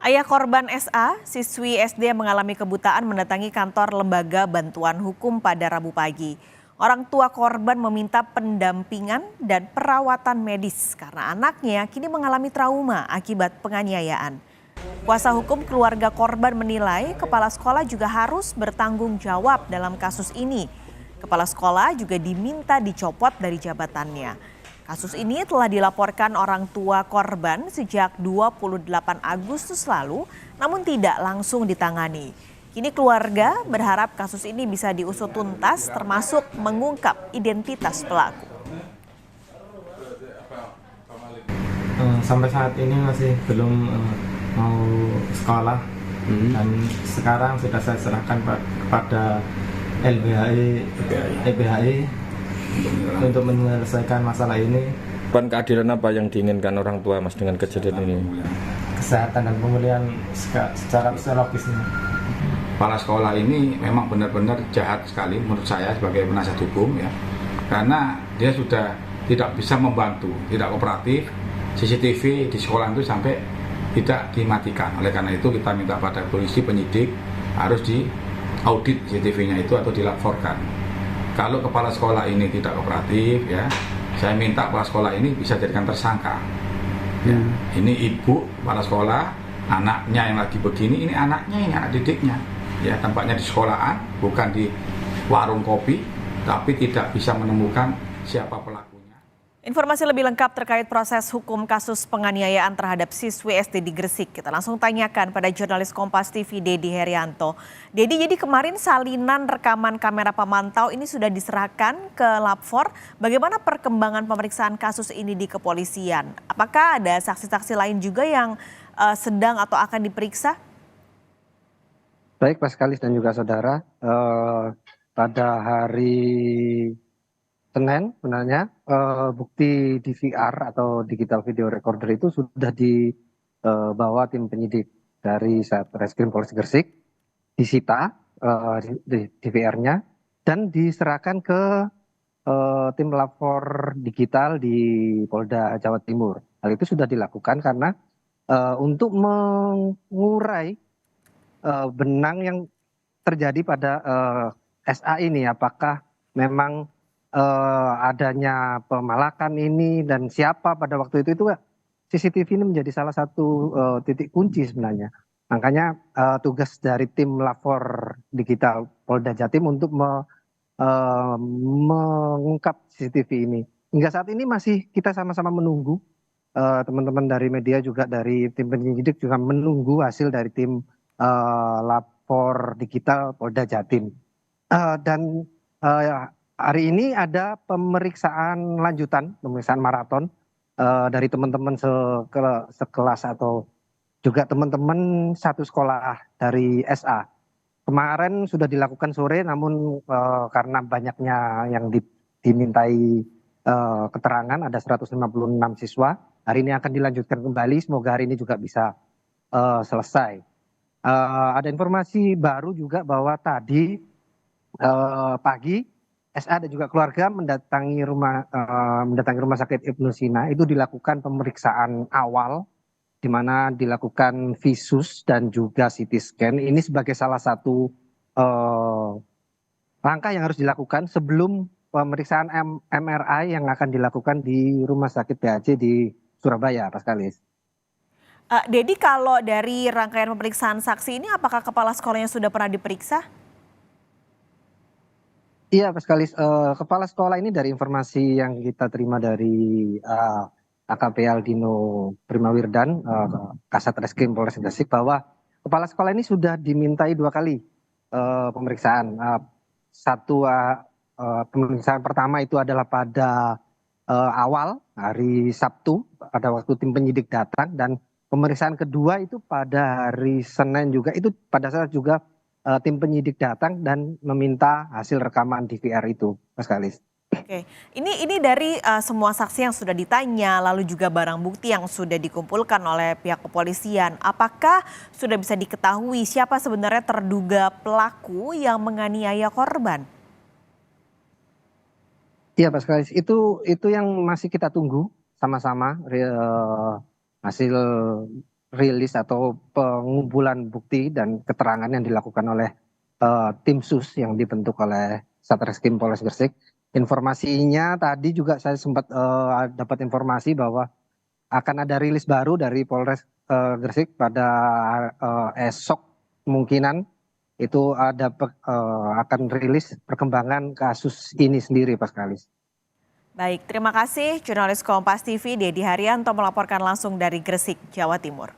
Ayah korban SA, siswi SD yang mengalami kebutaan mendatangi kantor Lembaga Bantuan Hukum pada Rabu pagi. Orang tua korban meminta pendampingan dan perawatan medis karena anaknya kini mengalami trauma akibat penganiayaan. Kuasa hukum keluarga korban menilai kepala sekolah juga harus bertanggung jawab dalam kasus ini. Kepala sekolah juga diminta dicopot dari jabatannya. Kasus ini telah dilaporkan orang tua korban sejak 28 Agustus lalu, namun tidak langsung ditangani. Kini keluarga berharap kasus ini bisa diusut tuntas termasuk mengungkap identitas pelaku. Sampai saat ini masih belum mau sekolah dan sekarang sudah saya serahkan kepada LBHI, EBHI untuk menyelesaikan masalah ini. Pan keadilan apa yang diinginkan orang tua Mas dengan kejadian ini? Kesehatan dan pemulihan secara psikologisnya. Kepala sekolah ini memang benar-benar jahat sekali menurut saya sebagai penasihat hukum ya, karena dia sudah tidak bisa membantu, tidak kooperatif. CCTV di sekolah itu sampai tidak dimatikan. Oleh karena itu kita minta pada polisi penyidik harus diaudit CCTV-nya itu atau dilaporkan. Kalau kepala sekolah ini tidak kooperatif ya, saya minta kepala sekolah ini bisa jadikan tersangka. Ya, ini ibu kepala sekolah, anaknya yang lagi begini, ini anaknya, ini anak didiknya. Ya, tampaknya di sekolahan, bukan di warung kopi, tapi tidak bisa menemukan siapa pelakunya. Informasi lebih lengkap terkait proses hukum kasus penganiayaan terhadap siswi SD di Gresik. Kita langsung tanyakan pada jurnalis Kompas TV Dedi Herianto. Dedi, jadi kemarin salinan rekaman kamera pemantau ini sudah diserahkan ke Lapfor. Bagaimana perkembangan pemeriksaan kasus ini di kepolisian? Apakah ada saksi-saksi lain juga yang sedang atau akan diperiksa? Baik, Pak Kalis dan juga saudara, pada hari Senin sebenarnya bukti DVR atau digital video recorder itu sudah dibawa tim penyidik dari Satreskrim Polres Gresik, disita DVR-nya dan diserahkan ke tim lapor digital di Polda Jawa Timur. Hal itu sudah dilakukan karena untuk mengurai benang yang terjadi pada SA ini, apakah memang adanya pemalakan ini dan siapa pada waktu itu CCTV ini menjadi salah satu titik kunci sebenarnya. Makanya tugas dari tim lapor digital Polda Jatim untuk mengungkap CCTV ini. Hingga saat ini masih kita sama-sama menunggu, teman-teman dari media juga dari tim penyidik juga menunggu hasil dari tim lapor digital Polda Jatim. Dan hari ini ada pemeriksaan lanjutan, pemeriksaan maraton dari teman-teman sekelas atau juga teman-teman satu sekolah dari SA. Kemarin sudah dilakukan sore, namun karena banyaknya yang dimintai keterangan, ada 156 siswa. Hari ini akan dilanjutkan kembali, semoga hari ini juga bisa selesai. Ada informasi baru juga bahwa tadi pagi SA dan juga keluarga mendatangi rumah sakit Ibnu Sina. Itu dilakukan pemeriksaan awal di mana dilakukan visus dan juga CT scan. Ini sebagai salah satu langkah yang harus dilakukan sebelum pemeriksaan MRI yang akan dilakukan di Rumah Sakit PAJ di Surabaya, Pak Kalis. Dedi, kalau dari rangkaian pemeriksaan saksi ini apakah kepala sekolahnya sudah pernah diperiksa? Iya, Pak Kalis, kepala sekolah ini dari informasi yang kita terima dari AKP Aldino Primawirdan, Kasat Reskrim Polres Gresik, bahwa kepala sekolah ini sudah dimintai 2 kali pemeriksaan. Satu pemeriksaan pertama itu adalah pada awal hari Sabtu pada waktu tim penyidik datang, dan pemeriksaan kedua itu pada hari Senin juga, itu pada saat juga tim penyidik datang dan meminta hasil rekaman DVR itu, Mas Kalis. Oke, ini dari semua saksi yang sudah ditanya, lalu juga barang bukti yang sudah dikumpulkan oleh pihak kepolisian. Apakah sudah bisa diketahui siapa sebenarnya terduga pelaku yang menganiaya korban? Iya, Mas Kalis, itu yang masih kita tunggu sama-sama hasil rilis atau pengumpulan bukti dan keterangan yang dilakukan oleh tim sus yang dibentuk oleh Satreskrim Polres Gresik. Informasinya tadi juga saya sempat dapat informasi bahwa akan ada rilis baru dari Polres Gresik pada esok kemungkinan itu akan rilis perkembangan kasus ini sendiri, Pak Kalis. Baik, terima kasih jurnalis Kompas TV Dedi Haryanto melaporkan langsung dari Gresik, Jawa Timur.